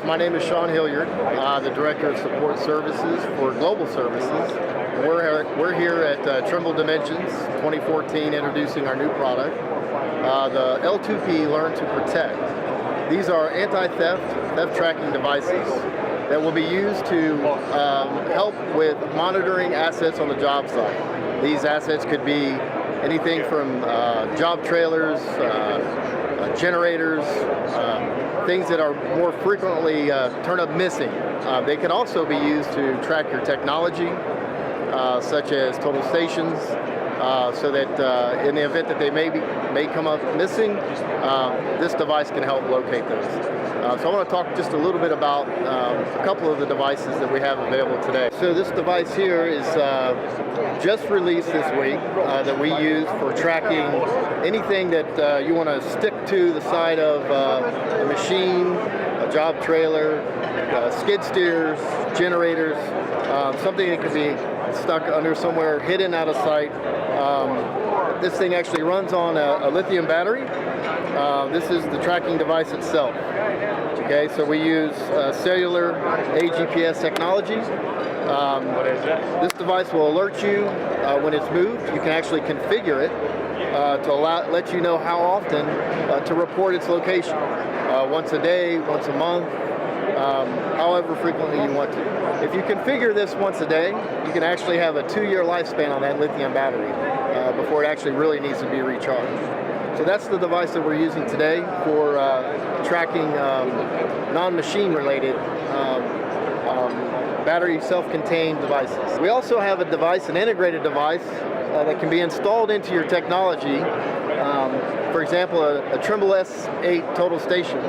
My name is Sean Hilliard, the Director of Support Services for Global Services. We're here at Trimble Dimensions 2014 introducing our new product, the L2P Learn to Protect. These are theft tracking devices that will be used to help with monitoring assets on the job site. These assets could be anything from job trailers, generators, things that are more frequently turn up missing. They can also be used to track your technology, such as total stations, so that in the event that they may come up missing, this device can help locate those. So I want to talk just a little bit about a couple of the devices that we have available today. So this device here is just released this week that we use for tracking anything that you want to stick to the side of a machine, a job trailer, skid steers, generators, something that could be stuck under somewhere, hidden out of sight. This thing actually runs on a lithium battery. This is the tracking device itself. Okay, so we use cellular AGPS technology. This device will alert you when it's moved. You can actually configure it to let you know how often to report its location. Once a day, once a month, however frequently you want to. If you configure this once a day, you can actually have a 2-year lifespan on that lithium battery before it actually really needs to be recharged. So that's the device that we're using today for tracking non-machine related battery self-contained devices. We also have a device, an integrated device that can be installed into your technology. For example, a Trimble S8 total station.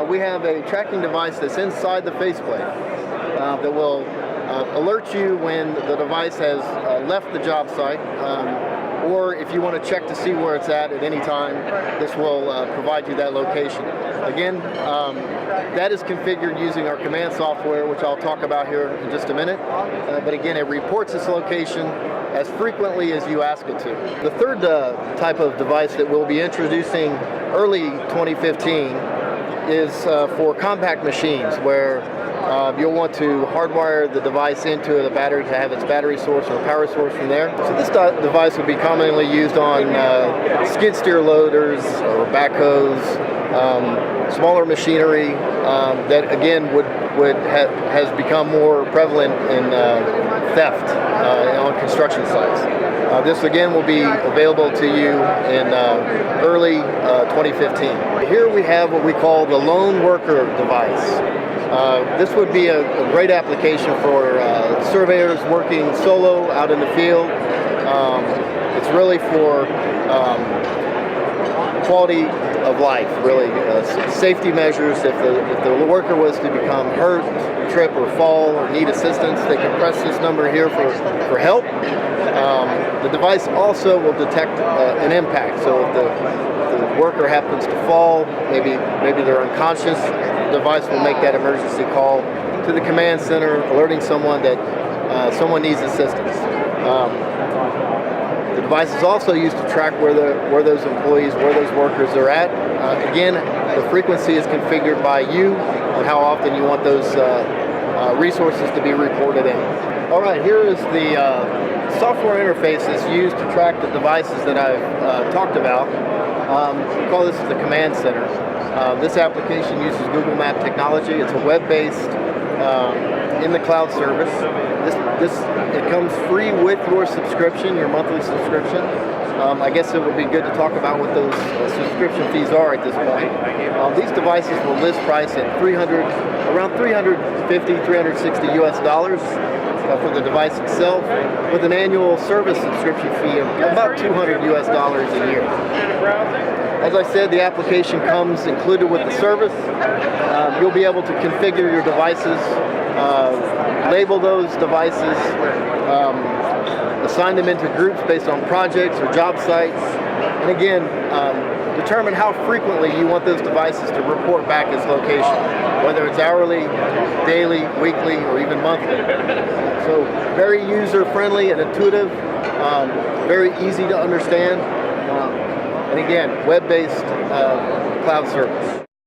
We have a tracking device that's inside the faceplate that will alert you when the device has left the job site, or if you want to check to see where it's at any time, this will provide you that location. Again, that is configured using our command software, which I'll talk about here in just a minute. But again, it reports its location as frequently as you ask it to. The third type of device that we'll be introducing early 2015 is for compact machines, where you'll want to hardwire the device into the battery to have its battery source or power source from there. So this device would be commonly used on skid steer loaders or backhoes, smaller machinery that again has become more prevalent in theft on construction sites. This again will be available to you in early 2015. Here we have what we call the lone worker device. This would be a great application for surveyors working solo out in the field. It's really for quality of life, really. Safety measures. If the worker was to become hurt, trip or fall or need assistance, they can press this number here for help. The device also will detect an impact. So if the worker happens to fall, maybe they're unconscious, the device will make that emergency call to the command center, alerting someone that someone needs assistance. The device is also used to track where those employees, where those workers are at. Again, the frequency is configured by you on how often you want those resources to be reported in. All right, here is the software interface that's used to track the devices that I've talked about. We call this the command center. This application uses Google Map technology. It's a web-based in the cloud service. It comes free with your subscription, your monthly subscription. I guess it would be good to talk about what those subscription fees are at this point. These devices will list price at around $350, $360 US for the device itself, with an annual service subscription fee of about $200 US a year. As I said, the application comes included with the service. You'll be able to configure your devices, label those devices, assign them into groups based on projects or job sites, and again, determine how frequently you want those devices to report back its location, whether it's hourly, daily, weekly, or even monthly. So very user-friendly and intuitive, very easy to understand, and again, web-based cloud service.